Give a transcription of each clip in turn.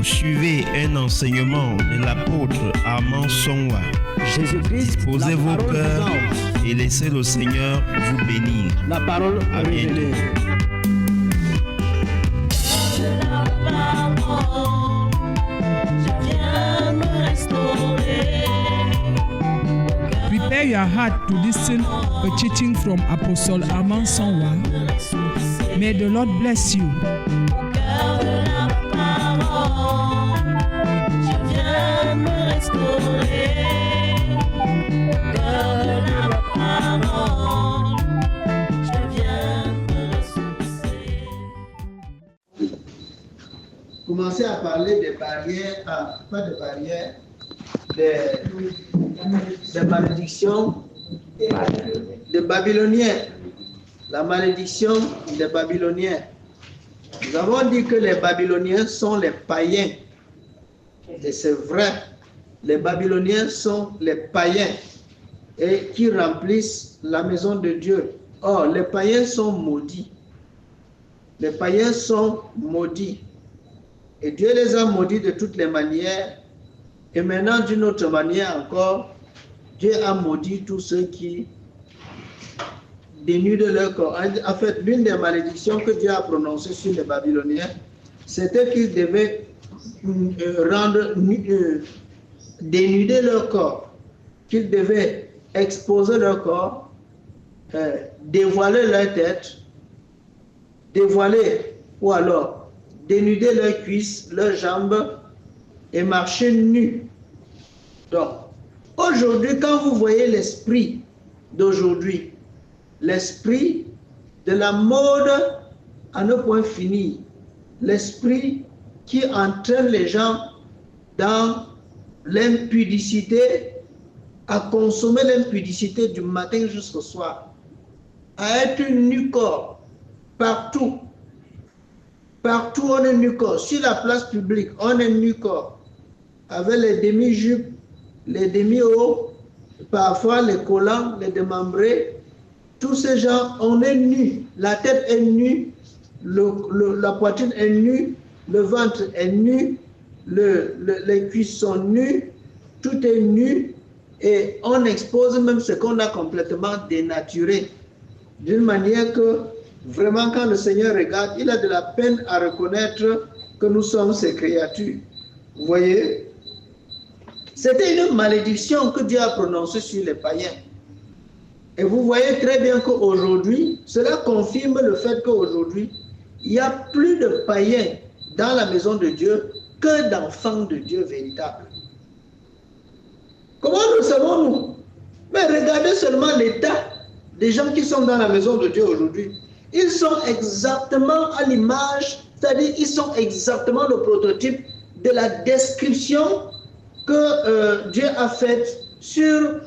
suivez un enseignement de l'apôtre Armand Songwa. Jésus-Christ, Posez la vos parole cœurs vivante, et laissez le Seigneur vous bénir. la parole À bientôt. révélée. Prepare your heart to listen a teaching from Apostle Armand Songwa. May the Lord bless you. Commencer à parler des barrières, pas des barrières, des malédictions des Babyloniens. La malédiction des Babyloniens. Nous avons dit que les Babyloniens sont les païens. Et c'est vrai, les Babyloniens sont les païens et qui remplissent la maison de Dieu. Or, les païens sont maudits. Les païens sont maudits. Et Dieu les a maudits de toutes les manières. Et maintenant, d'une autre manière encore, Dieu a maudit tous ceux qui dénudent leur corps. En fait, l'une des malédictions que Dieu a prononcées sur les Babyloniens, c'était qu'ils devaient dénuder leur corps, qu'ils devaient exposer leur corps, dévoiler leur tête, dévoiler ou alors dénuder leurs cuisses, leurs jambes et marcher nus. Donc, aujourd'hui, quand vous voyez l'esprit d'aujourd'hui, l'esprit de la mode à ne point finir, l'esprit qui entraîne les gens dans l'impudicité, à consommer l'impudicité du matin jusqu'au soir, à être nu-corps partout. Partout on est nu-corps. Sur la place publique, on est nu-corps. Avec les demi-jupes, les demi-hauts, parfois les collants, les démembrés. Tous ces gens, on est nus. La tête est nue, la poitrine est nue, le ventre est nu, les cuisses sont nues, tout est nu. Et on expose même ce qu'on a complètement dénaturé. D'une manière que, vraiment, quand le Seigneur regarde, il a de la peine à reconnaître que nous sommes ses créatures. Vous voyez? C'était une malédiction que Dieu a prononcée sur les païens. Et vous voyez très bien qu'aujourd'hui, cela confirme le fait qu'aujourd'hui, il y a plus de païens dans la maison de Dieu que d'enfants de Dieu véritables. Comment le savons-nous? Mais regardez seulement l'état des gens qui sont dans la maison de Dieu aujourd'hui. Ils sont exactement à l'image, c'est-à-dire ils sont exactement le prototype de la description que Dieu a faite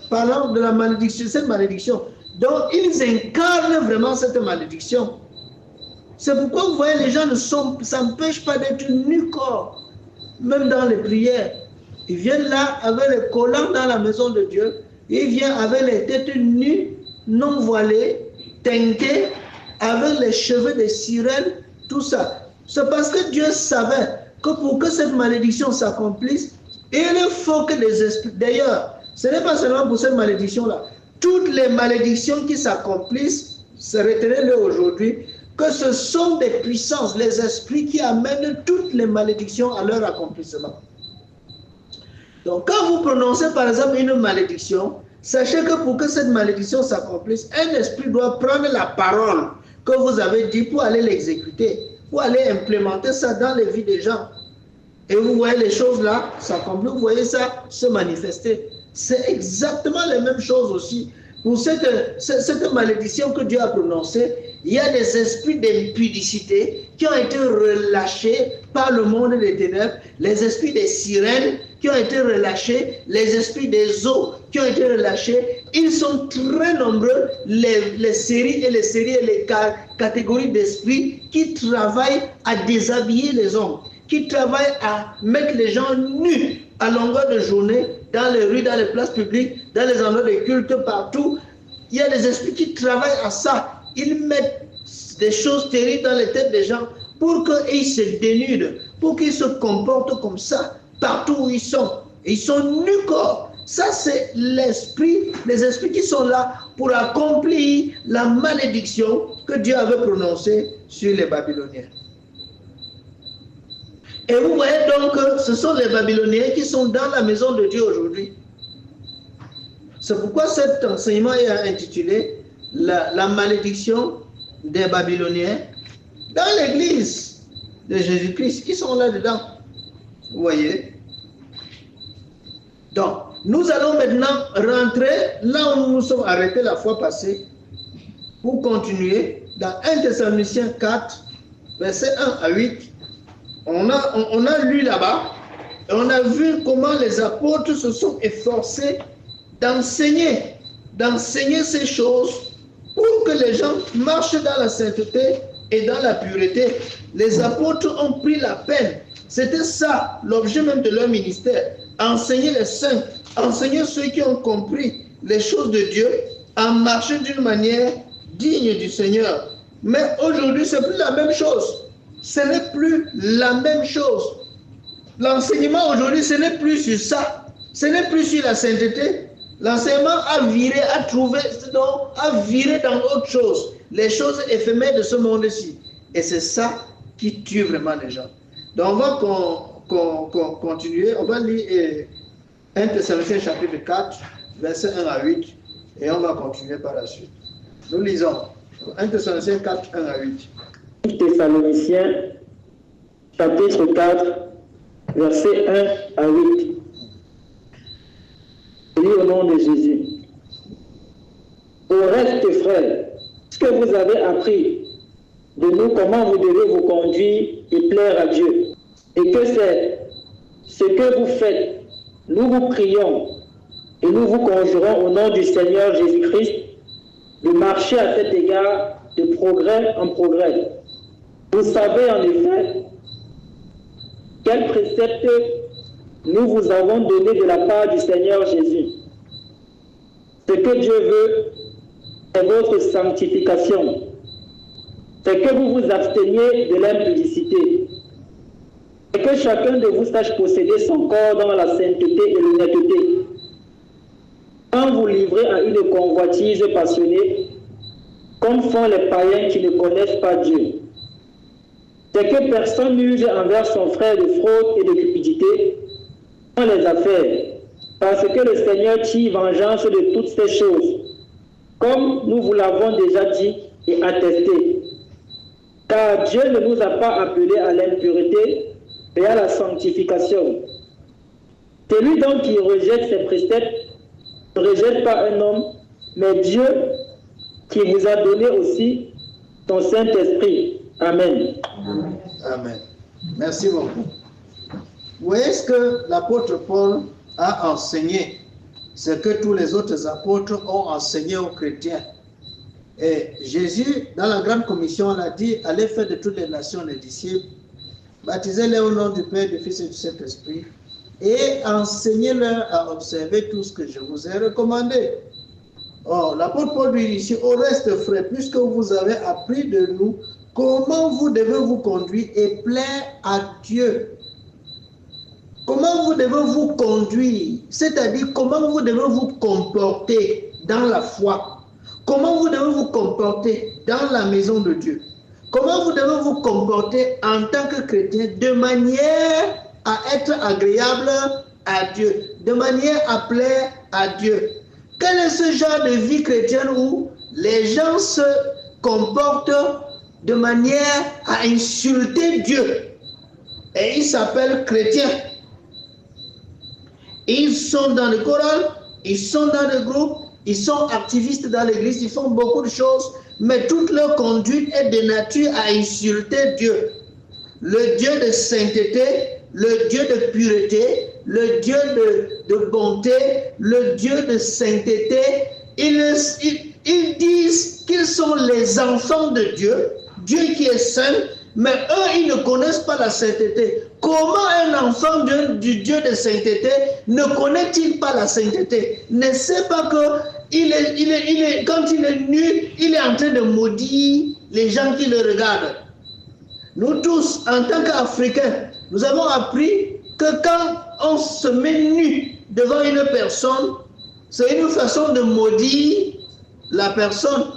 parlant de la malédiction, cette malédiction. Donc ils incarnent vraiment cette malédiction. C'est pourquoi vous voyez, les gens ne s'empêchent pas d'être nu-corps, même dans les prières. Ils viennent là avec les collants dans la maison de Dieu, ils viennent avec les têtes nues, non voilées, teintées, avec les cheveux des sirènes, tout ça. C'est parce que Dieu savait que pour que cette malédiction s'accomplisse, il faut que les esprits... D'ailleurs, ce n'est pas seulement pour cette malédiction-là. Toutes les malédictions qui s'accomplissent, retenez-le aujourd'hui, que ce sont des puissances, les esprits qui amènent toutes les malédictions à leur accomplissement. Donc, quand vous prononcez par exemple une malédiction, sachez que pour que cette malédiction s'accomplisse, un esprit doit prendre la parole que vous avez dit pour aller l'exécuter, pour aller implémenter ça dans les vies des gens. Et vous voyez les choses là s'accomplir, vous voyez ça se manifester. C'est exactement les mêmes choses aussi. Pour cette malédiction que Dieu a prononcée, il y a des esprits d'impudicité qui ont été relâchés par le monde des ténèbres, les esprits des sirènes qui ont été relâchés, les esprits des eaux qui ont été relâchés. Ils sont très nombreux, les séries et les catégories d'esprits qui travaillent à déshabiller les hommes, qui travaillent à mettre les gens nus à longueur de journée, dans les rues, dans les places publiques, dans les endroits de culte, partout. Il y a des esprits qui travaillent à ça. Ils mettent des choses terribles dans les têtes des gens pour qu'ils se dénudent, pour qu'ils se comportent comme ça, partout où ils sont. Ils sont nus corps. Ça, c'est l'esprit, les esprits qui sont là pour accomplir la malédiction que Dieu avait prononcée sur les Babyloniens. Et vous voyez donc que ce sont les Babyloniens qui sont dans la maison de Dieu aujourd'hui. C'est pourquoi cet enseignement est intitulé la malédiction des Babyloniens dans l'église de Jésus-Christ. Ils sont là-dedans. Vous voyez? Donc, nous allons maintenant rentrer là où nous nous sommes arrêtés la fois passée pour continuer dans 1 Thessaloniciens 4, versets 1 à 8. On a lu là-bas et on a vu comment les apôtres se sont efforcés d'enseigner ces choses pour que les gens marchent dans la sainteté et dans la pureté. Les apôtres ont pris la peine. C'était ça l'objet même de leur ministère. Enseigner les saints, enseigner ceux qui ont compris les choses de Dieu à marcher d'une manière digne du Seigneur. Mais aujourd'hui, ce n'est plus la même chose. Ce n'est plus la même chose. L'enseignement aujourd'hui, ce n'est plus sur ça. Ce n'est plus sur la sainteté. L'enseignement a viré, a viré dans autre chose. Les choses éphémères de ce monde-ci. Et c'est ça qui tue vraiment les gens. Donc on va continuer. On va lire 1 Thessaloniciens chapitre 4, versets 1 à 8. Et on va continuer par la suite. Nous lisons 1 Thessaloniciens 4, 1 à 8. 1 Thessaloniciens chapitre 4, versets 1 à 8. Je lis au nom de Jésus. Au reste, frères, ce que vous avez appris de nous, comment vous devez vous conduire et plaire à Dieu, et que c'est ce que vous faites, nous vous prions et nous vous conjurons au nom du Seigneur Jésus-Christ de marcher à cet égard de progrès en progrès. Vous savez en effet quels préceptes nous vous avons donnés de la part du Seigneur Jésus. Ce que Dieu veut, c'est votre sanctification. C'est que vous vous absteniez de l'impudicité. Et que chacun de vous sache posséder son corps dans la sainteté et l'honnêteté. Quand vous livrez à une convoitise passionnée, comme font les païens qui ne connaissent pas Dieu. C'est que personne n'use envers son frère de fraude et de cupidité dans les affaires, parce que le Seigneur tire vengeance de toutes ces choses, comme nous vous l'avons déjà dit et attesté. Car Dieu ne nous a pas appelés à l'impureté, mais à la sanctification. Celui donc qui rejette ses préceptes ne rejette pas un homme, mais Dieu qui vous a donné aussi son Saint-Esprit. Amen. Amen. Merci beaucoup. Vous voyez ce que l'apôtre Paul a enseigné, ce que tous les autres apôtres ont enseigné aux chrétiens. Et Jésus, dans la grande commission, a dit, allez faire de toutes les nations les disciples, baptisez-les au nom du Père, du Fils et du Saint-Esprit, et enseignez-leur à observer tout ce que je vous ai recommandé. Or, l'apôtre Paul dit ici, au reste, frères, puisque vous avez appris de nous comment vous devez vous conduire et plaire à Dieu. Comment vous devez vous conduire, c'est-à-dire comment vous devez vous comporter dans la foi. Comment vous devez vous comporter dans la maison de Dieu. Comment vous devez vous comporter en tant que chrétien de manière à être agréable à Dieu, de manière à plaire à Dieu. Quel est ce genre de vie chrétienne où les gens se comportent de manière à insulter Dieu et ils s'appellent chrétiens? Ils sont dans le choral, ils sont dans le groupe, ils sont activistes dans l'église, ils font beaucoup de choses, mais toute leur conduite est de nature à insulter Dieu. Le Dieu de sainteté, le Dieu de pureté, le Dieu de bonté, le Dieu de sainteté. Ils disent qu'ils sont les enfants de Dieu, Dieu qui est saint, mais eux, ils ne connaissent pas la sainteté. Comment un enfant du Dieu de sainteté ne connaît-il pas la sainteté? Ne sait pas que quand il est nu, il est en train de maudire les gens qui le regardent. nous tous, en tant qu'Africains, nous avons appris que quand on se met nu devant une personne, c'est une façon de maudire la personne.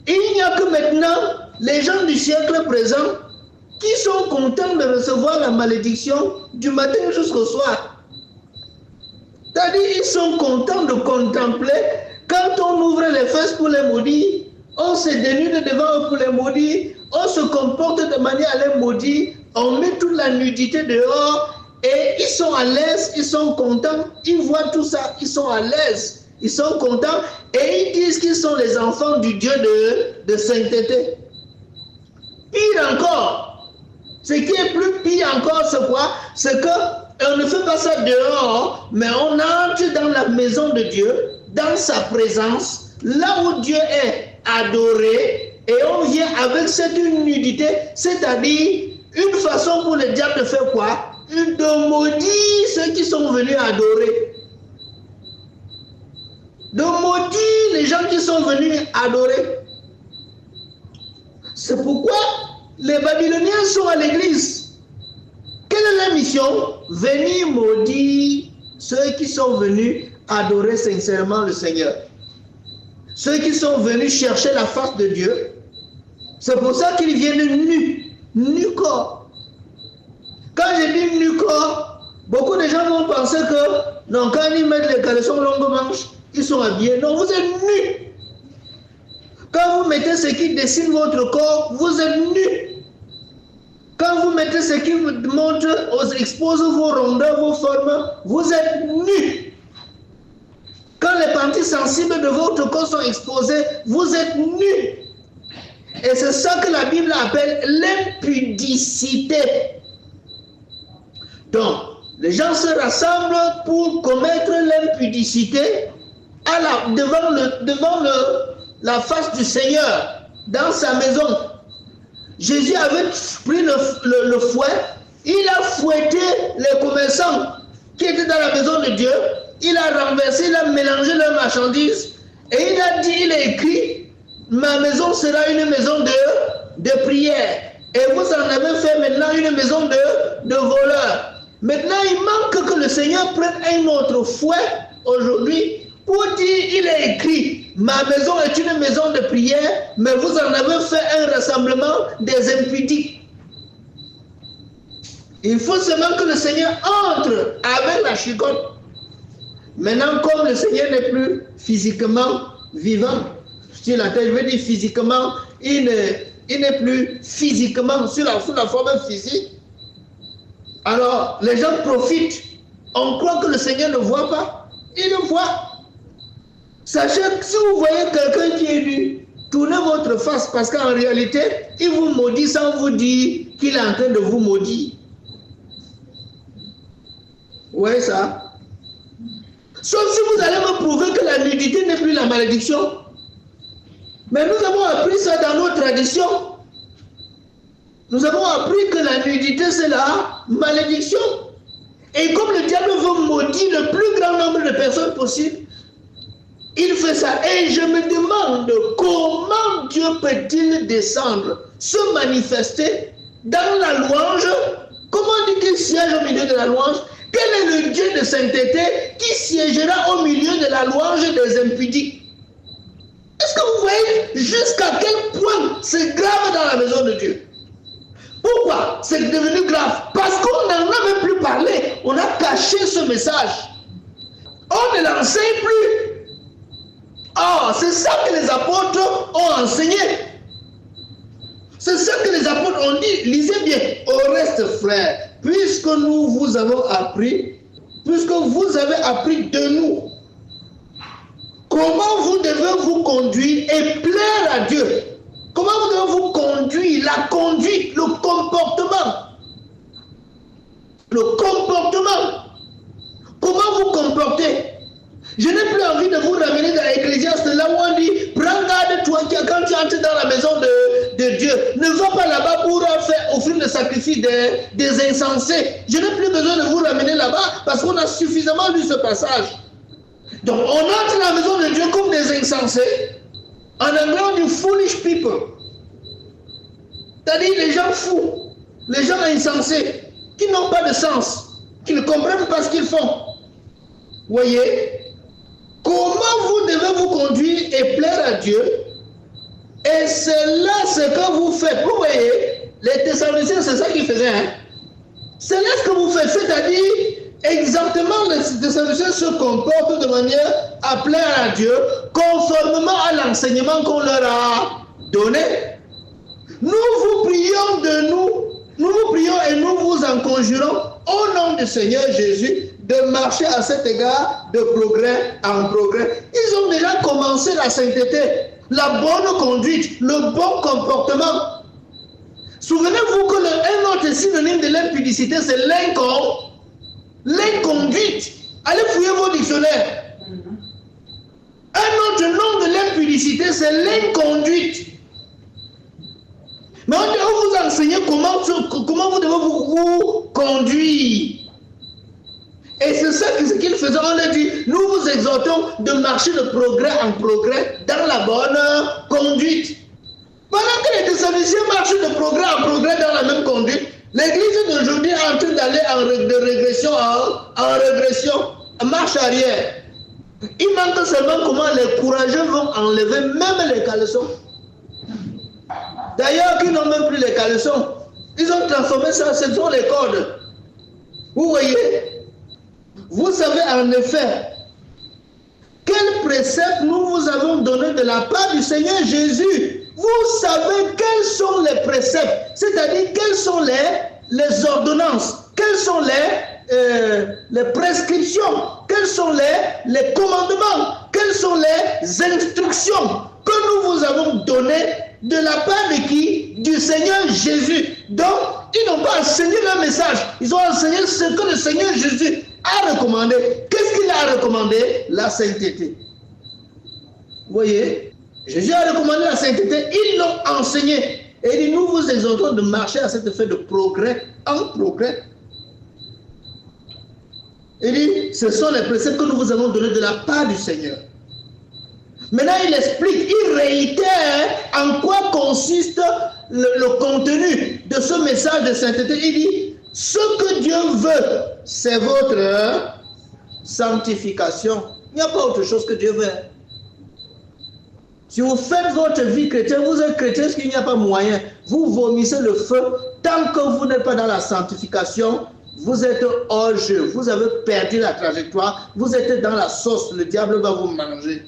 Il n'y a que maintenant les gens du siècle présent qui sont contents de recevoir la malédiction du matin jusqu'au soir. C'est-à-dire, ils sont contents de contempler. Quand on ouvre les fesses pour les maudire, on se dénude devant eux pour les maudire, on se comporte de manière à les maudire, on met toute la nudité dehors et ils sont à l'aise, ils sont contents, ils voient tout ça, ils sont à l'aise, ils sont contents et ils disent qu'ils sont les enfants du Dieu de sainteté. Pire encore, ce qui est plus pire encore, c'est quoi? C'est qu'on ne fait pas ça dehors, mais on entre dans la maison de Dieu, dans sa présence, là où Dieu est adoré, et on vient avec cette nudité, c'est-à-dire une façon pour le diable de faire quoi? De maudire ceux qui sont venus adorer. De maudire les gens qui sont venus adorer. C'est pourquoi les Babyloniens sont à l'église. Quelle est la mission? Venir maudire ceux qui sont venus adorer sincèrement le Seigneur. Ceux qui sont venus chercher la face de Dieu. C'est pour ça qu'ils viennent nus, nus corps. Quand je dis nu corps, beaucoup de gens vont penser que non, quand ils mettent les caleçons longues manches, ils sont habillés. Non, vous êtes nus. Quand vous mettez ce qui dessine votre corps, vous êtes nus. Quand vous mettez ce qui montre, expose vos rondeurs, vos formes, vous êtes nus. Quand les parties sensibles de votre corps sont exposées, vous êtes nus. Et c'est ça que la Bible appelle l'impudicité. Donc, les gens se rassemblent pour commettre l'impudicité devant la face du Seigneur, dans sa maison. Jésus avait pris le fouet, il a fouetté les commerçants qui étaient dans la maison de Dieu, il a renversé, il a mélangé leurs marchandises, et il a dit, il a écrit, ma maison sera une maison de prière. Et vous en avez fait maintenant une maison de voleurs. Maintenant, il manque que le Seigneur prenne un autre fouet aujourd'hui pour dire, il est écrit, ma maison est une maison de prière, mais vous en avez fait un rassemblement des impudiques. Il faut seulement que le Seigneur entre avec la chicotte. Maintenant, comme le Seigneur n'est plus physiquement vivant sur la terre, je veux dire physiquement, il n'est plus physiquement sous la forme physique. Alors, les gens profitent. On croit que le Seigneur ne voit pas. Il le voit. Sachez que si vous voyez quelqu'un qui est nu, tournez votre face parce qu'en réalité, il vous maudit sans vous dire qu'il est en train de vous maudire. Vous voyez ça? Sauf si vous allez me prouver que la nudité n'est plus la malédiction. Mais nous avons appris ça dans nos traditions. Nous avons appris que la nudité, c'est la malédiction. Et comme le diable veut maudire le plus grand nombre de personnes possible, il fait ça. Et je me demande comment Dieu peut-il descendre, se manifester dans la louange. Comment dit qu'il siège au milieu de la louange? Quel est le Dieu de sainteté qui siégera au milieu de la louange des impudiques? Est-ce que vous voyez jusqu'à quel point c'est grave dans la maison de Dieu? Pourquoi c'est devenu grave? Parce qu'on n'en a même plus parlé. On a caché ce message. On ne l'enseigne plus. Oh, c'est ça que les apôtres ont enseigné. C'est ça que les apôtres ont dit. Lisez bien. Au reste, frères, puisque nous vous avons appris, puisque vous avez appris de nous, comment vous devez vous conduire et plaire à Dieu. Comment vous devez vous conduire, la conduite, le comportement. Le comportement. Comment vous comportez? Je n'ai plus envie de vous ramener dans l'Ecclésiaste, là où on dit, prends garde toi quand tu entres dans la maison de Dieu. Ne va pas là-bas pour faire offrir le sacrifice des insensés. Je n'ai plus besoin de vous ramener là-bas parce qu'on a suffisamment lu ce passage. Donc on entre dans la maison de Dieu comme des insensés. En anglais on dit foolish people. C'est-à-dire les gens fous, les gens insensés, qui n'ont pas de sens, qui ne comprennent pas ce qu'ils font. Voyez, comment vous devez vous conduire et plaire à Dieu, et c'est là ce que vous faites. Vous voyez, les Thessaloniciens, c'est ça qu'ils faisaient. Hein? C'est là ce que vous faites, c'est-à-dire exactement les Thessaloniciens se comportent de manière à plaire à Dieu, conformément à l'enseignement qu'on leur a donné. Nous vous prions et nous vous en conjurons au nom du Seigneur Jésus de marcher à cet égard de progrès en progrès. Ils ont déjà commencé la sainteté, la bonne conduite, le bon comportement. Souvenez-vous que un autre synonyme de l'impudicité, c'est l'inconduite. Allez fouiller vos dictionnaires. Un autre nom de l'impudicité, c'est l'inconduite. Mais on va vous enseigner comment vous devez vous conduire. Et c'est ça qu'il faisait. On a dit, nous vous exhortons de marcher de progrès en progrès dans la bonne conduite. Pendant que les Thessaloniciens marchent de progrès en progrès dans la même conduite, l'église d'aujourd'hui est en train d'aller de régression en régression, en marche arrière. Il manque seulement comment les courageux vont enlever même les caleçons. D'ailleurs, qui n'ont même plus les caleçons, ils ont transformé ça, ce sont les cordes. Vous voyez, vous savez en effet quel précepte nous vous avons donné de la part du Seigneur Jésus. Vous savez quels sont les préceptes, c'est-à-dire quelles sont les ordonnances, quelles sont les prescriptions, quels sont les commandements, quelles sont les instructions que nous vous avons données de la part de qui? Du Seigneur Jésus. Donc, ils n'ont pas enseigné leur message, ils ont enseigné ce que le Seigneur Jésus a recommandé. Qu'est-ce qu'il a recommandé? La sainteté. Vous voyez, Jésus a recommandé la sainteté, ils l'ont enseigné. Et il dit, nous vous exhortons de marcher à cet effet de progrès en progrès. Il dit, ce sont les préceptes que nous vous avons donnés de la part du Seigneur. Maintenant, il explique, il réitère en quoi consiste le contenu de ce message de sainteté. Il dit, ce que Dieu veut, c'est votre sanctification. Il n'y a pas autre chose que Dieu veut. Si vous faites votre vie chrétienne, vous êtes chrétien parce qu'il n'y a pas moyen. Vous vomissez le feu. Tant que vous n'êtes pas dans la sanctification, vous êtes hors jeu. Vous avez perdu la trajectoire. Vous êtes dans la sauce. Le diable va vous manger.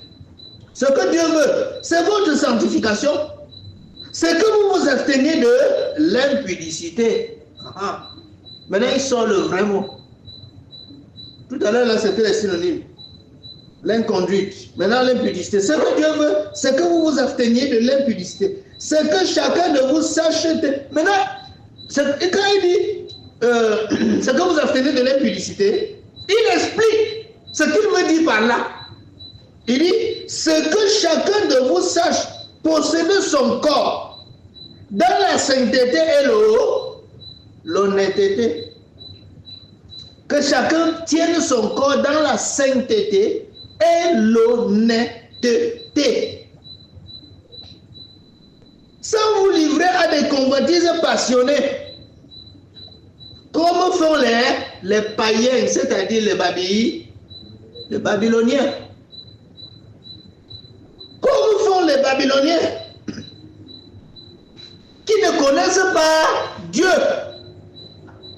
Ce que Dieu veut, c'est votre sanctification. C'est que vous vous absteniez de l'impudicité. Maintenant, il sort le vrai mot. Tout à l'heure, là, c'était les synonymes. L'inconduite. Maintenant, l'impudicité. Ce que Dieu veut, c'est que vous vous absteniez de l'impudicité. C'est que chacun de vous sache... Maintenant, quand il dit c'est que vous abstenez de l'impudicité, il explique ce qu'il veut dire par là. Il dit, c'est que chacun de vous sache posséder son corps dans la sainteté et l'honnêteté. Que chacun tienne son corps dans la sainteté et l'honnêteté. Sans vous livrer à des convoitises passionnées, comme font les païens, c'est-à-dire les Babyloniens. Comme font les Babyloniens, qui ne connaissent pas Dieu.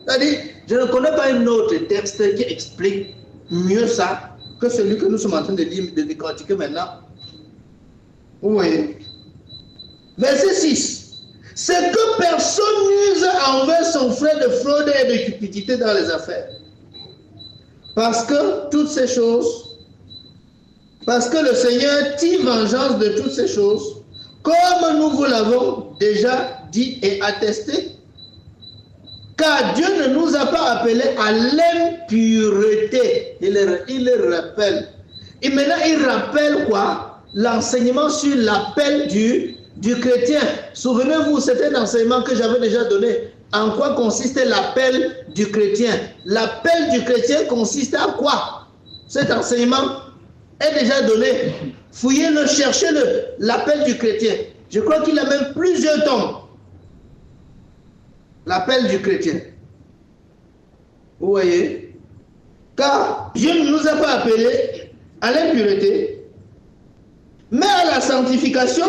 C'est-à-dire, je ne connais pas un autre texte qui explique mieux ça que celui que nous sommes en train de lire, de décortiquer maintenant. Vous voyez. Verset 6. C'est que personne n'use envers son frère de fraude et de cupidité dans les affaires. Parce que toutes ces choses, parce que le Seigneur tire vengeance de toutes ces choses, comme nous vous l'avons déjà dit et attesté. Car Dieu ne nous a pas appelés à l'impureté. Il le rappelle. Et maintenant, il rappelle quoi? L'enseignement sur l'appel du chrétien. Souvenez-vous, c'était un enseignement que j'avais déjà donné. En quoi consistait l'appel du chrétien? L'appel du chrétien consiste à quoi? Cet enseignement est déjà donné. Fouillez-le, cherchez-le. L'appel du chrétien. Je crois qu'il a même plusieurs tomes. l'appel du chrétien. Vous voyez? Car Dieu ne nous a pas appelés à l'impureté, mais à la sanctification.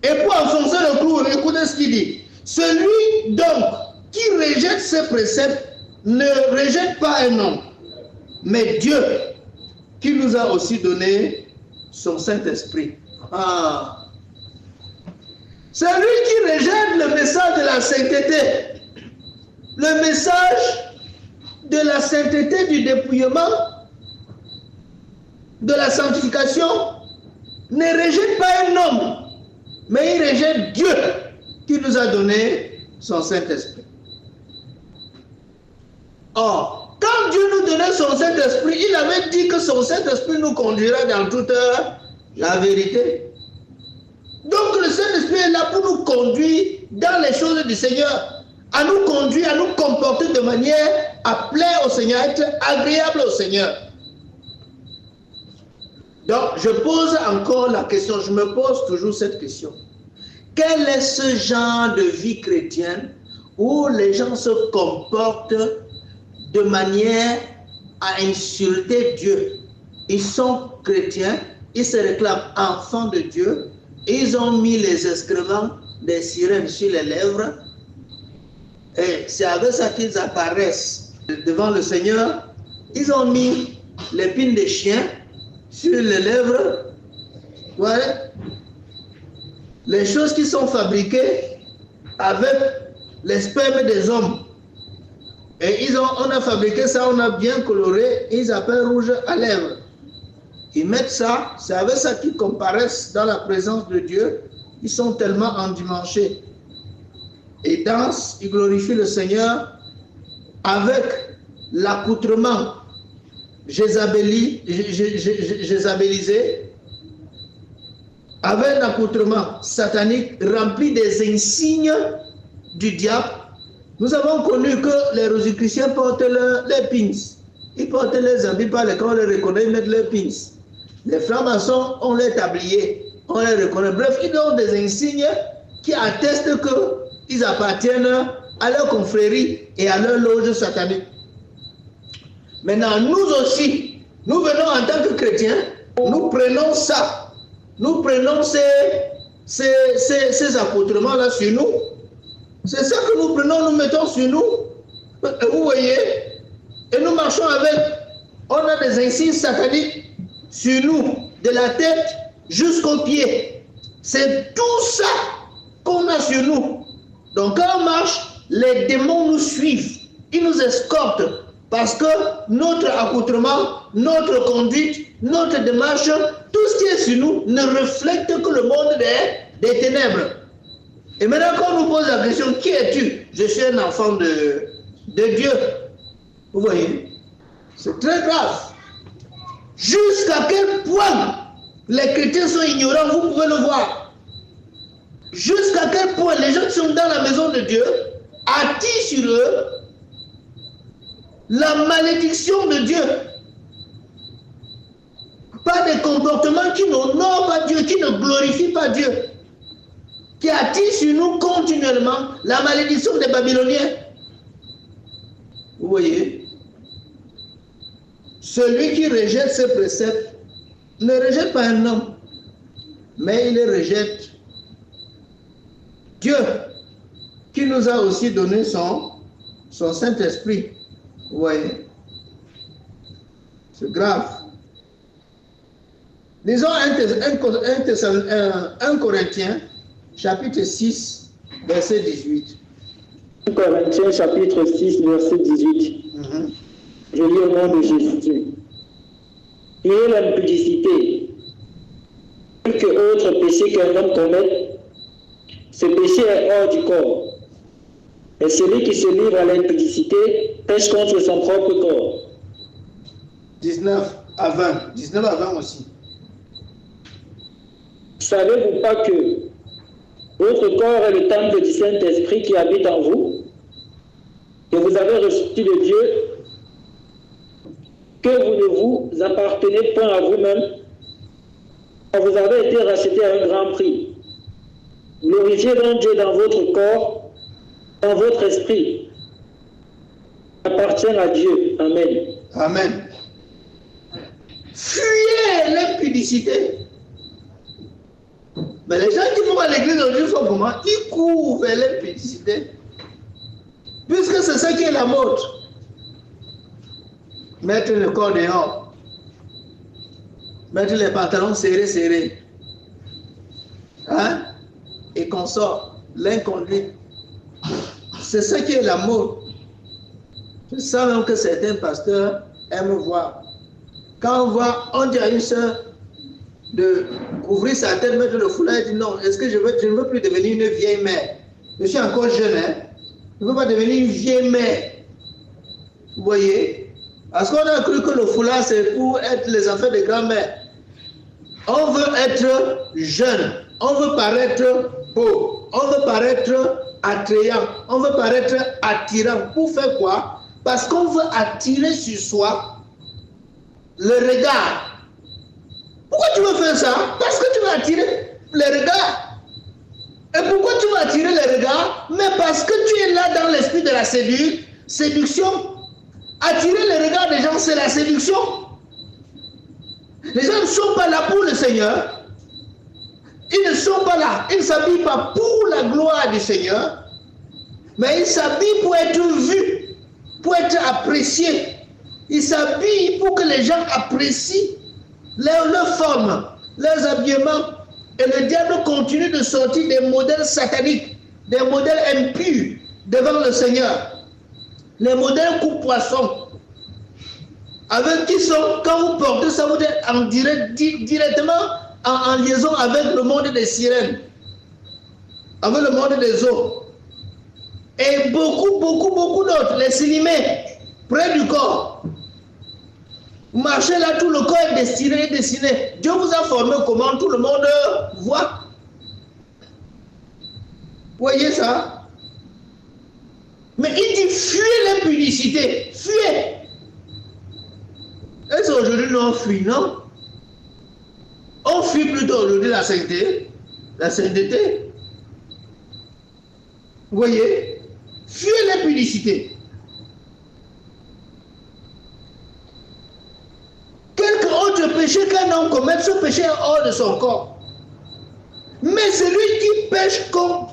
Et pour enfoncer le clou, écoutez ce qu'il dit. Celui donc qui rejette ses préceptes ne rejette pas un homme, mais Dieu qui nous a aussi donné son Saint-Esprit. Ah. Celui qui rejette le message de la sainteté, le message de la sainteté, du dépouillement, de la sanctification, ne rejette pas un homme, mais il rejette Dieu qui nous a donné son Saint-Esprit. Or, quand Dieu nous donnait son Saint-Esprit, il avait dit que son Saint-Esprit nous conduira dans toute la vérité. Donc le Saint-Esprit est là pour nous conduire dans les choses du Seigneur, à nous conduire, à nous comporter de manière à plaire au Seigneur, à être agréable au Seigneur. Donc je pose encore la question, je me pose toujours cette question. Quel est ce genre de vie chrétienne où les gens se comportent de manière à insulter Dieu? Ils sont chrétiens, ils se réclament enfants de Dieu, ils ont mis les excréments des sirènes sur les lèvres, et c'est avec ça qu'ils apparaissent devant le Seigneur. Ils ont mis l'épine des chiens sur les lèvres. Voilà. Les choses qui sont fabriquées avec les spermes des hommes. Et on a fabriqué ça, on a bien coloré, ils appellent rouge à lèvres. Ils mettent ça, c'est avec ça qu'ils comparaissent dans la présence de Dieu. Ils sont tellement endimanchés. Ils dansent, ils glorifient le Seigneur avec l'accoutrement jézabélisé, avec l'accoutrement satanique rempli des insignes du diable. Nous avons connu que les rosicruciens portent les pins. Ils portent les habits par lesquels on les reconnaît, ils mettent les pins. Les francs-maçons ont les tabliers, on les reconnaît. Bref, ils ont des insignes qui attestent qu'ils appartiennent à leur confrérie et à leur loge satanique. Maintenant, nous aussi, nous venons en tant que chrétiens, nous prenons ça, nous prenons ces accoutrements-là sur nous. C'est ça que nous prenons, nous mettons sur nous. Vous voyez? Et nous marchons avec. On a des insignes sataniques sur nous, de la tête jusqu'aux pieds. C'est tout ça qu'on a sur nous. Donc quand on marche, les démons nous suivent. Ils nous escortent. Parce que notre accoutrement, notre conduite, notre démarche, tout ce qui est sur nous ne reflète que le monde des ténèbres. Et maintenant, quand on nous pose la question, qui es-tu? Je suis un enfant de Dieu. Vous voyez? C'est très grave. Jusqu'à quel point les chrétiens sont ignorants, vous pouvez le voir. Jusqu'à quel point les gens qui sont dans la maison de Dieu attirent sur eux la malédiction de Dieu. Pas des comportements qui n'honorent pas Dieu, qui ne glorifient pas Dieu, qui attirent sur nous continuellement la malédiction des Babyloniens. Vous voyez? Celui qui rejette ses préceptes ne rejette pas un homme, mais il rejette Dieu, qui nous a aussi donné son Saint-Esprit. Vous voyez? C'est grave. Lisons 1 Corinthiens, chapitre 6, verset 18. 1 Corinthiens, chapitre 6, verset 18. Je lis au nom de Jésus. Il y a l'impudicité. Quelque autre péché qu'un homme commette, ce péché est hors du corps. Et celui qui se livre à l'impudicité pêche contre son propre corps. 19 à 20. 19 à 20 aussi. Ne savez-vous pas que votre corps est le temple du Saint-Esprit qui habite en vous, que vous avez reçu de Dieu, que vous ne vous appartenez point à vous-même, vous avez été racheté à un grand prix. Glorifiez donc Dieu dans votre corps, dans votre esprit. Appartient à Dieu. Amen. Amen. Fuyez l'impudicité. Mais les gens qui vont à l'église aujourd'hui font comment? Ils courent vers l'impudicité. Puisque c'est ça qui est la mode. Mettre le corps dehors. Mettre les pantalons serrés. Hein? Et qu'on sort l'inconduite. C'est ça qui est la mode. C'est ça même que certains pasteurs aiment voir. Quand on dit à une soeur de couvrir sa tête, mettre le foulard, elle dit non, est-ce que je ne veux plus devenir une vieille mère? Je suis encore jeune, hein? Je ne veux pas devenir une vieille mère. Vous voyez? Parce qu'on a cru que le foulard, c'est pour être les affaires de grand-mère. On veut être jeune. On veut paraître beau. On veut paraître attrayant. On veut paraître attirant. Pour faire quoi? Parce qu'on veut attirer sur soi le regard. Pourquoi tu veux faire ça? Parce que tu veux attirer les regards. Et pourquoi tu veux attirer les regards? Mais parce que tu es là dans l'esprit de la séduction. Attirer les regards des gens, c'est la séduction. Les gens ne sont pas là pour le Seigneur. Ils ne sont pas là. Ils ne s'habillent pas pour la gloire du Seigneur. Mais ils s'habillent pour être vus, pour être appréciés. Ils s'habillent pour que les gens apprécient leur forme, leurs habillements. Et le diable continue de sortir des modèles sataniques, des modèles impurs devant le Seigneur. Les modèles coupe-poisson, avec qui sont, quand vous portez ça, vous êtes en direct, directement en liaison avec le monde des sirènes, avec le monde des eaux. Et beaucoup d'autres, les cinémés, près du corps. Vous marchez là, tout le corps est dessiné. Dieu vous a formé comment tout le monde voit. Vous voyez ça? Mais il dit fuyez l'impudicité. Fuyez. Est-ce qu'aujourd'hui nous on fuit, non? On fuit plutôt aujourd'hui la sainteté. La sainteté. Vous voyez? Fuyez l'impudicité. Quelque autre péché qu'un homme commet, ce péché est hors de son corps. Mais celui qui pêche,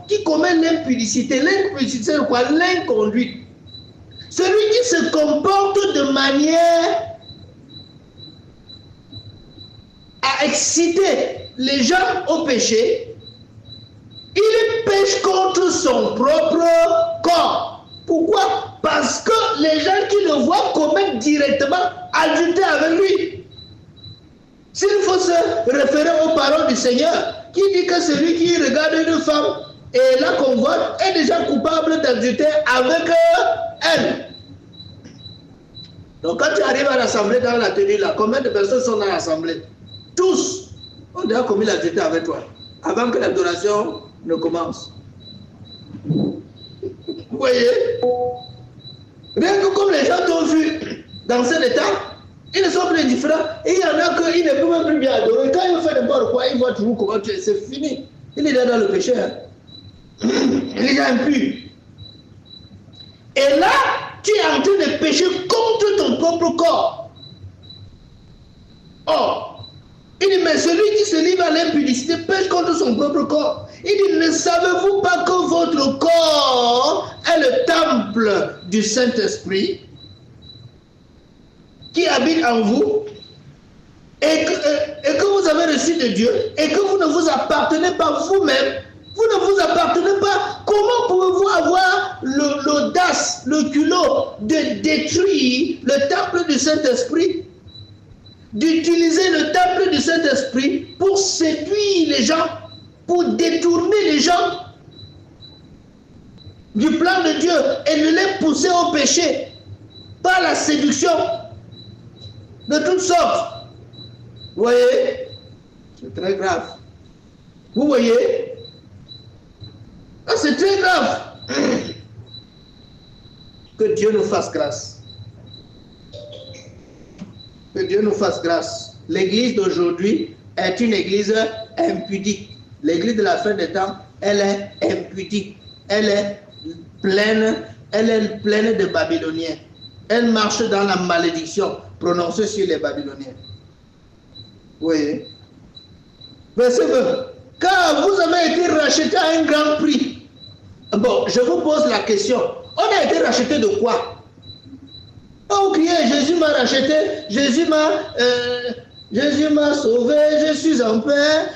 qui commet l'impudicité, c'est quoi? L'inconduite. Celui qui se comporte de manière à exciter les gens au péché, il pêche contre son propre corps. Pourquoi? Parce que les gens qui le voient commettent directement adultère avec lui. S'il faut se référer aux paroles du Seigneur, qui dit que celui qui regarde une femme et la convoite est déjà coupable d'adultère avec elle. Donc quand tu arrives à l'assemblée dans la tenue là, combien de personnes sont dans l'assemblée? Tous ont déjà commis l'adultère avec toi, avant que l'adoration ne commence. Vous voyez? Rien que comme les gens t'ont vu dans cet état, ils ne sont plus indifférents. Et il y en a qui ne peuvent même plus bien adorer. Quand ils font n'importe quoi, ils voient toujours comment tu es. C'est fini. Il est déjà dans le péché. Hein. Il est déjà impur. Et là, tu es en train de pécher contre ton propre corps. Or, il dit, mais celui qui se livre à l'impudicité pêche contre son propre corps. Il dit, ne savez-vous pas que votre corps est le temple du Saint-Esprit qui habite en vous et que vous avez reçu de Dieu et que vous ne vous appartenez pas vous-même, vous ne vous appartenez pas, comment pouvez-vous avoir l'audace, le culot de détruire le temple du Saint-Esprit, d'utiliser le temple du Saint-Esprit pour séduire les gens, pour détourner les gens du plan de Dieu et de les pousser au péché par la séduction de toutes sortes. Vous voyez? C'est très grave. Vous voyez? Ah, c'est très grave. Que Dieu nous fasse grâce. Que Dieu nous fasse grâce. L'église d'aujourd'hui est une église impudique. L'église de la fin des temps elle est impudique, elle est pleine de Babyloniens. Elle marche dans la malédiction prononcée sur les Babyloniens. Oui. Verset 20. Car vous avez été rachetés à un grand prix. Bon, je vous pose la question. On a été racheté de quoi? On criait, Jésus m'a racheté, Jésus m'a sauvé, je suis en paix.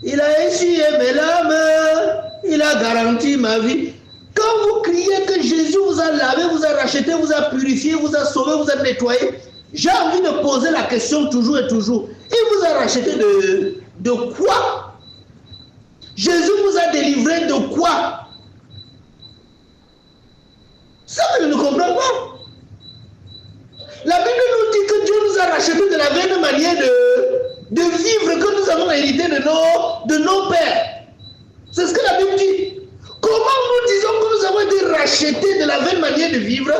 Il a essuyé mes larmes, il a garanti ma vie. Quand vous criez que Jésus vous a lavé, vous a racheté, vous a purifié, vous a sauvé, vous a nettoyé, j'ai envie de poser la question toujours et toujours. Il vous a racheté de quoi? Jésus vous a délivré de quoi? Ça, je ne comprends pas. La Bible nous dit que Dieu nous a racheté de la même manière de vivre que nous avons hérité de nos pères. C'est ce que la Bible dit. Comment nous disons que nous avons été rachetés de la même manière de vivre?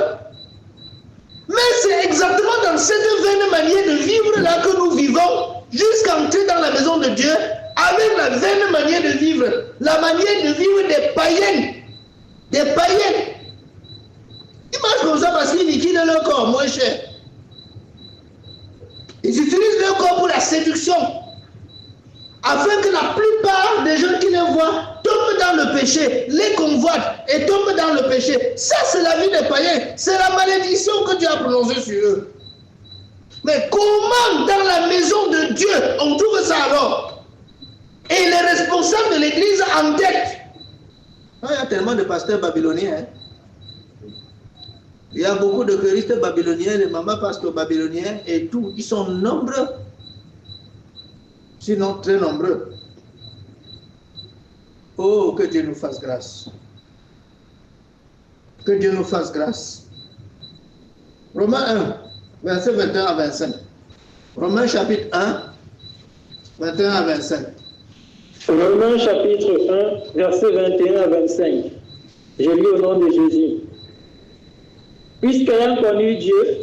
Mais c'est exactement dans cette vaine manière de vivre là que nous vivons jusqu'à entrer dans la maison de Dieu avec la vaine manière de vivre, la manière de vivre des païens. Des païens. Ils marchent comme ça parce qu'ils liquident leur corps moins cher. Ils utilisent leur corps pour la séduction, afin que la plupart des gens qui les voient tombent dans le péché, les convoitent et tombent dans le péché. Ça, c'est la vie des païens. C'est la malédiction que Dieu a prononcée sur eux. Mais comment dans la maison de Dieu on trouve ça alors? Et les responsables de l'église en tête. Il y a tellement de pasteurs babyloniens. Hein? Il y a beaucoup de choristes babyloniens, les mamans pasteurs babyloniens et tout. Ils sont nombreux. Sinon très nombreux. Oh, que Dieu nous fasse grâce. Que Dieu nous fasse grâce. Romains 1, verset 21 à 25. Romains chapitre 1, 21 à 25. Romains chapitre 1, verset 21 à 25. Je lis au nom de Jésus. Puisqu'ayant connu Dieu,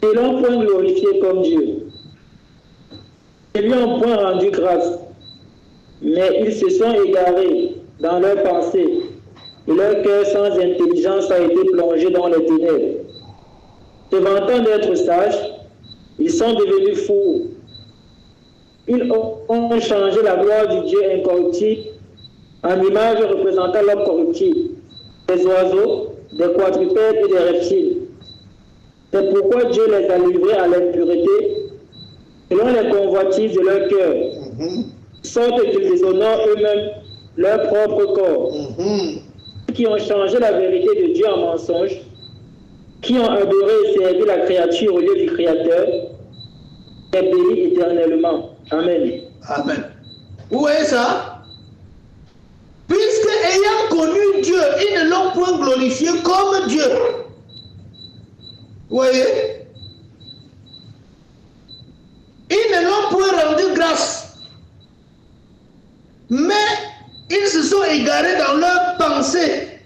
ils l'ont point glorifié comme Dieu. Ils lui ont point rendu grâce, mais ils se sont égarés dans leurs pensées, et leur cœur sans intelligence a été plongé dans les ténèbres. Se vantant d'être sages, ils sont devenus fous. Ils ont changé la gloire du Dieu incorruptible en image représentant l'homme corruptible, des oiseaux, des quadrupèdes et des reptiles. C'est pourquoi Dieu les a livrés à l'impureté selon les convoitises de leur cœur, sorte qu'ils déshonorent eux-mêmes leur propre corps, qui ont changé la vérité de Dieu en mensonge, qui ont adoré et servi la créature au lieu du Créateur, et béni éternellement. Amen. Amen. Où est ça? Puisque ayant connu Dieu, ils ne l'ont point glorifié comme Dieu. Vous voyez? Ils ne l'ont point rendu grâce. Mais ils se sont égarés dans leurs pensées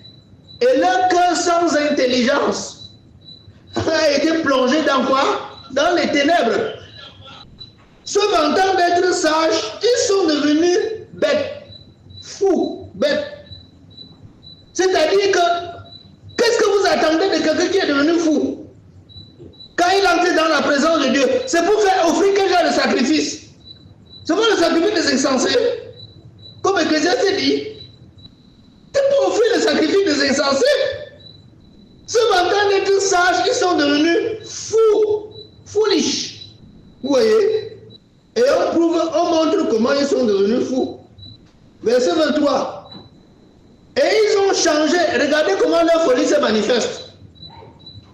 et leur cœur sans intelligence a été plongé dans quoi? Dans les ténèbres. Se vantant d'être sages, ils sont devenus bêtes, fous, bêtes. C'est-à-dire que, qu'est-ce que vous attendez de quelqu'un qui est devenu fou? Quand il entre dans la présence de Dieu, c'est pour faire offrir quel genre de sacrifice? C'est pas le sacrifice des insensés. Comme Ecclésiaste dit, c'est pour offrir le sacrifice des insensés. Se vantant d'être sages, ils sont devenus fous, foolish. Vous voyez? Et on montre comment ils sont devenus fous. Verset 23. Et ils ont changé, regardez comment leur folie se manifeste.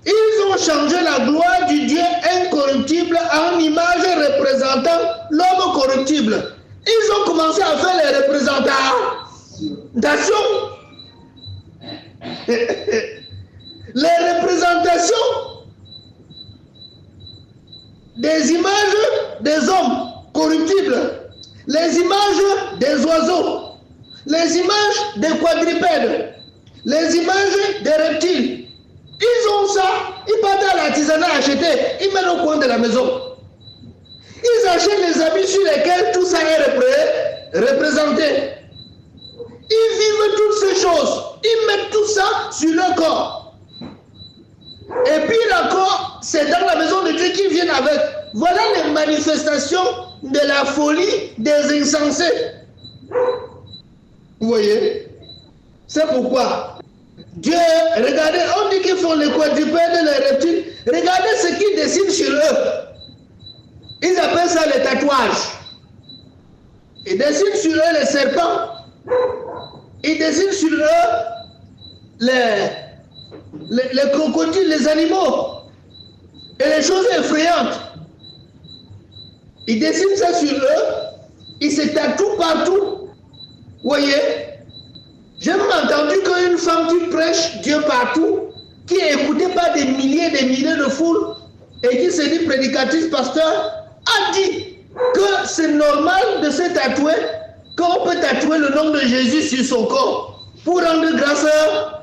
Ils ont changé la gloire du Dieu incorruptible en image représentant l'homme corruptible. Ils ont commencé à faire les représentations. Les représentations des images des hommes corruptibles, les images des oiseaux, les images des quadrupèdes, les images des reptiles. Ils ont ça, ils partent à l'artisanat acheter, ils mettent au coin de la maison. Ils achètent les habits sur lesquels tout ça est représenté. Ils vivent toutes ces choses. Ils mettent tout ça sur leur corps. Et puis encore, c'est dans la maison de Dieu qu'ils viennent avec. Voilà les manifestations de la folie des insensés. Vous voyez? C'est pourquoi Dieu, regardez, on dit qu'ils font les quadrupèdes et les reptiles. Regardez ce qu'ils dessinent sur eux. Ils appellent ça les tatouages. Ils dessinent sur eux les serpents. Ils dessinent sur eux les crocodiles, les animaux et les choses effrayantes. Ils dessinent ça sur eux. Ils se tatouent partout. Vous voyez? J'ai même entendu qu'une femme qui prêche Dieu partout, qui est écoutée par des milliers et des milliers de foules, et qui se dit prédicatrice, pasteur, a dit que c'est normal de se tatouer, qu'on peut tatouer le nom de Jésus sur son corps. Pour rendre grâce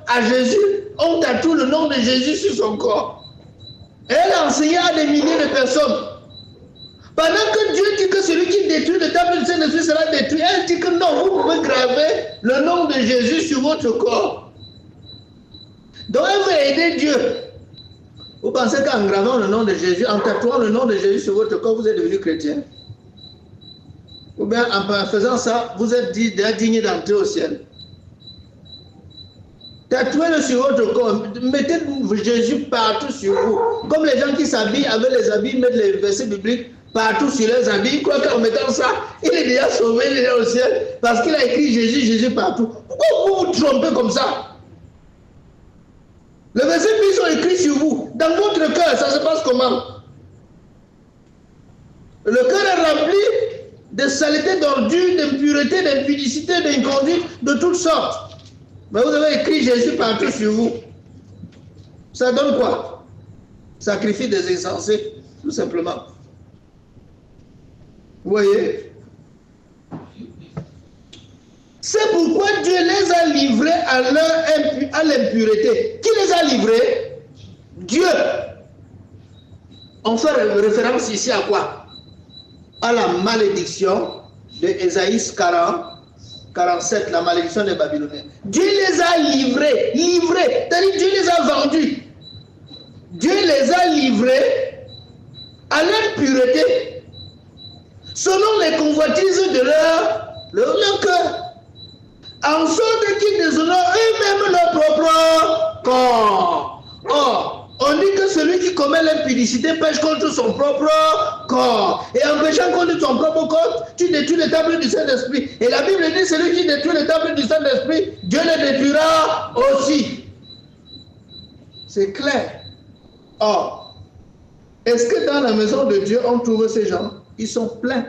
à Jésus, on tatoue le nom de Jésus sur son corps. Et elle a enseigné à des milliers de personnes. Pendant que Dieu dit que celui qui détruit le temple du Saint-Esprit sera détruit, elle dit que non, vous pouvez graver le nom de Jésus sur votre corps. Donc elle veut aider Dieu. Vous pensez qu'en gravant le nom de Jésus, en tatouant le nom de Jésus sur votre corps, vous êtes devenu chrétien? Ou bien en faisant ça, vous êtes digné d'entrer au ciel? Tatouez-le sur votre corps, mettez Jésus partout sur vous. Comme les gens qui s'habillent avec les habits, mettent les versets bibliques partout sur leurs habits, quoi qu'en mettant ça, il est déjà sauvé, il est déjà au ciel, parce qu'il a écrit Jésus, Jésus partout. Pourquoi vous vous trompez comme ça? Les versets bibliques sont écrits sur vous. Dans votre cœur, ça se passe comment? Le cœur est rempli de saleté, d'ordure, d'impureté, d'impudicité, d'inconduite, de toutes sortes. Mais vous avez écrit Jésus partout sur vous. Ça donne quoi? Sacrifice des insensés, tout simplement. Vous voyez? C'est pourquoi Dieu les a livrés à l'impureté. Qui les a livrés? Dieu. On fait référence ici à quoi? À la malédiction de Ésaïe 40, 47, la malédiction des Babyloniens. Dieu les a livrés, c'est-à-dire Dieu les a vendus. Dieu les a livrés à l'impureté, selon les convoitises de leur cœur, en sorte qu'ils déshonorent eux-mêmes leur propre corps. Or, on dit que celui qui commet l'impudicité pêche contre son propre corps. Et en péchant contre son propre corps, tu détruis le temple du Saint-Esprit. Et la Bible dit, celui qui détruit le temple du Saint-Esprit, Dieu le détruira aussi. C'est clair. Or, est-ce que dans la maison de Dieu, on trouve ces gens? Ils sont pleins.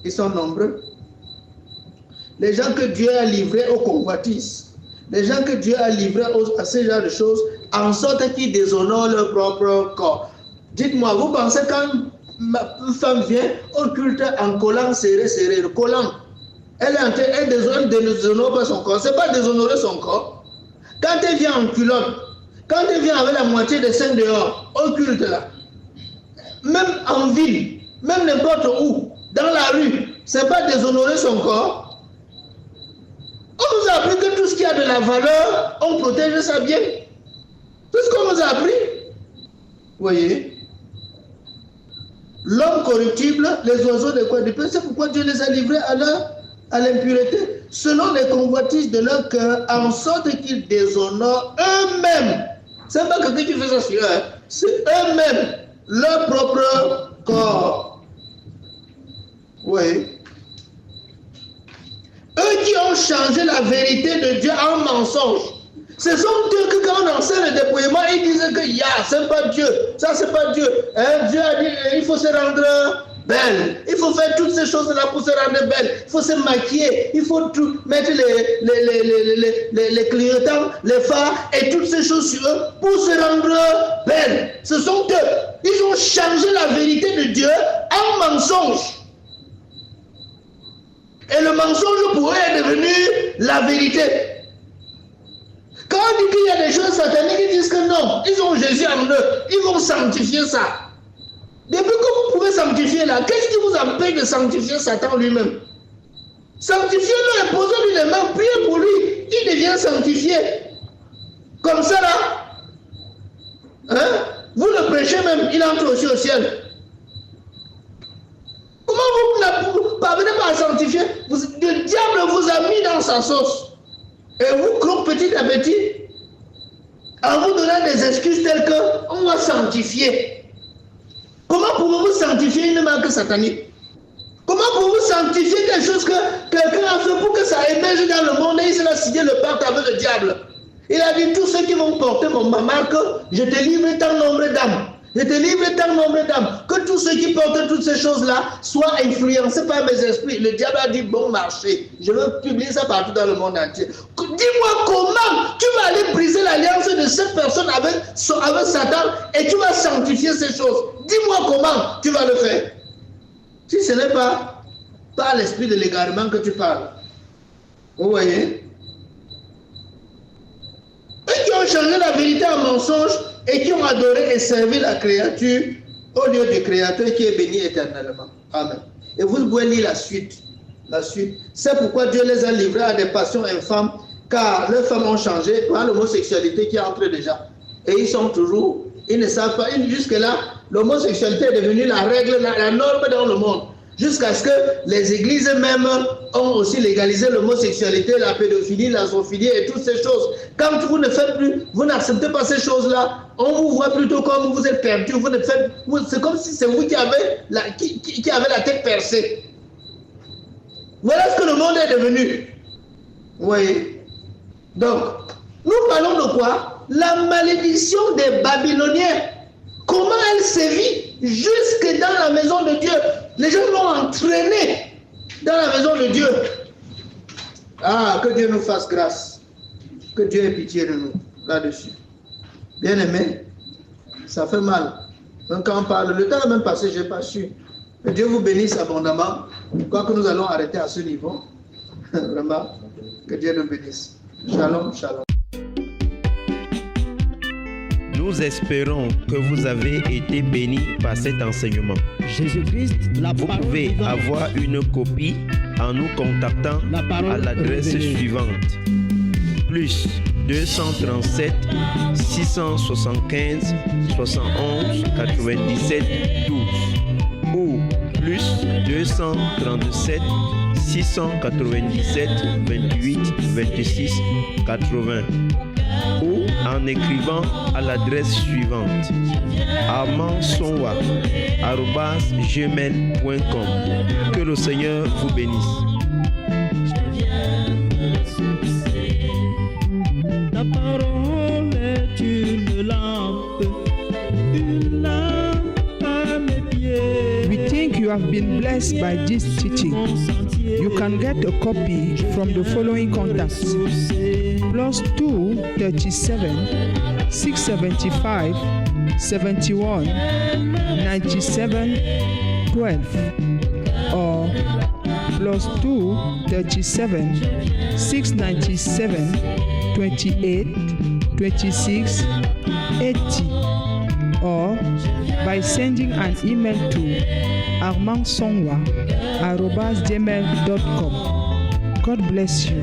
Ils sont nombreux. Les gens que Dieu a livrés aux convoitises, les gens que Dieu a livrés à ce genre de choses, en sorte qu'ils déshonorent leur propre corps. Dites-moi, vous pensez quand une femme vient au culte en collant serré, collant, elle déshonore pas son corps. Ce n'est pas déshonorer son corps. Quand elle vient en culotte, quand elle vient avec la moitié des seins dehors, au culte là, même en ville, même n'importe où, dans la rue, ce n'est pas déshonorer son corps. On nous a appris que tout ce qui a de la valeur, on protège ça bien. Tout ce qu'on nous a appris. Vous voyez? L'homme corruptible, les oiseaux de quadrupèdes, c'est pourquoi Dieu les a livrés à l'impureté, selon les convoitises de leur cœur, en sorte qu'ils déshonorent eux-mêmes. C'est pas quelqu'un qui fait ça sur eux, hein. C'est eux-mêmes, leur propre corps. Oui. Eux qui ont changé la vérité de Dieu en mensonge. Ce sont eux que quand on enseigne le dépouillement, ils disent que c'est pas Dieu, ça c'est pas Dieu. Hein? Dieu a dit il faut se rendre belle. Il faut faire toutes ces choses-là pour se rendre belle. Il faut se maquiller, il faut tout, mettre les clignotants, les phares et toutes ces choses sur eux pour se rendre belle. Ce sont eux. Ils ont changé la vérité de Dieu en mensonge. Et le mensonge pour eux est devenu la vérité. Quand on dit qu'il y a des choses sataniques, ils disent que non, ils ont Jésus en eux, ils vont sanctifier ça. Depuis que vous pouvez sanctifier là, qu'est-ce qui vous empêche de sanctifier Satan lui-même? Sanctifiez-le et posez-lui les mains, priez pour lui. Il devient sanctifié. Comme ça là. Hein? Vous le prêchez même, il entre aussi au ciel. Comment vous ne parvenez pas à sanctifier? Le diable vous a mis dans sa sauce. Et vous croquez petit à petit en vous donnant des excuses telles que on va sanctifier. Comment pouvez-vous sanctifier une marque satanique? Comment pouvez-vous sanctifier quelque chose que quelqu'un a fait pour que ça émerge dans le monde et il s'est signé le pacte avec le diable? Il a dit, tous ceux qui vont porter ma marque, je te livre tant nombre d'âmes. Je te livre tant nombre d'âmes. Que tous ceux qui portent toutes ces choses-là soient influencés par mes esprits. Le diable a dit, bon marché. Je veux publier ça partout dans le monde entier. Dis-moi comment tu vas aller briser l'alliance de cette personne avec Satan et tu vas sanctifier ces choses. Dis-moi comment tu vas le faire. Si ce n'est pas par l'esprit de l'égarement que tu parles. Vous voyez? Eux qui ont changé la vérité en mensonge et qui ont adoré et servi la créature au lieu du Créateur qui est béni éternellement. Amen. Et vous pouvez lire la suite. La suite. C'est pourquoi Dieu les a livrés à des passions infâmes, car leurs femmes ont changé par l'homosexualité qui entre déjà. Et ils sont toujours, ils ne savent pas, jusque-là, l'homosexualité est devenue la règle, la norme dans le monde. Jusqu'à ce que les églises même ont aussi légalisé l'homosexualité, la pédophilie, la zoophilie et toutes ces choses. Quand vous ne faites plus, vous n'acceptez pas ces choses-là, on vous voit plutôt comme vous êtes perdu. C'est comme si c'est vous qui avez la tête percée. Voilà ce que le monde est devenu. Vous voyez? Donc, nous parlons de quoi? La malédiction des Babyloniens. Comment elle sévit jusque dans la maison de Dieu. Les gens l'ont entraîné dans la maison de Dieu. Ah, que Dieu nous fasse grâce. Que Dieu ait pitié de nous là-dessus. Bien aimé, ça fait mal. Donc quand on parle, le temps a même passé, je n'ai pas su. Que Dieu vous bénisse abondamment. Quoique nous allons arrêter à ce niveau. Vraiment, que Dieu nous bénisse. Shalom, shalom. Nous espérons que vous avez été bénis par cet enseignement. Jésus-Christ, la Vous parole pouvez vivante. avoir une copie en nous contactant La parole à l'adresse révélée. suivante. Plus 237 675 71 97 12 ou plus 237 697 28 26 80 ou en écrivant à l'adresse suivante amansonwa@gmail.com. Que le Seigneur vous bénisse. Ta parole est une lampe à mes pieds. We think you have been blessed by this teaching. Mon sentier, You can get a copy from the following contacts: plus 237 675 71 97 12 or plus 237 697 28 26 80 or by sending an email to armandsonwa@gmail.com. God bless you.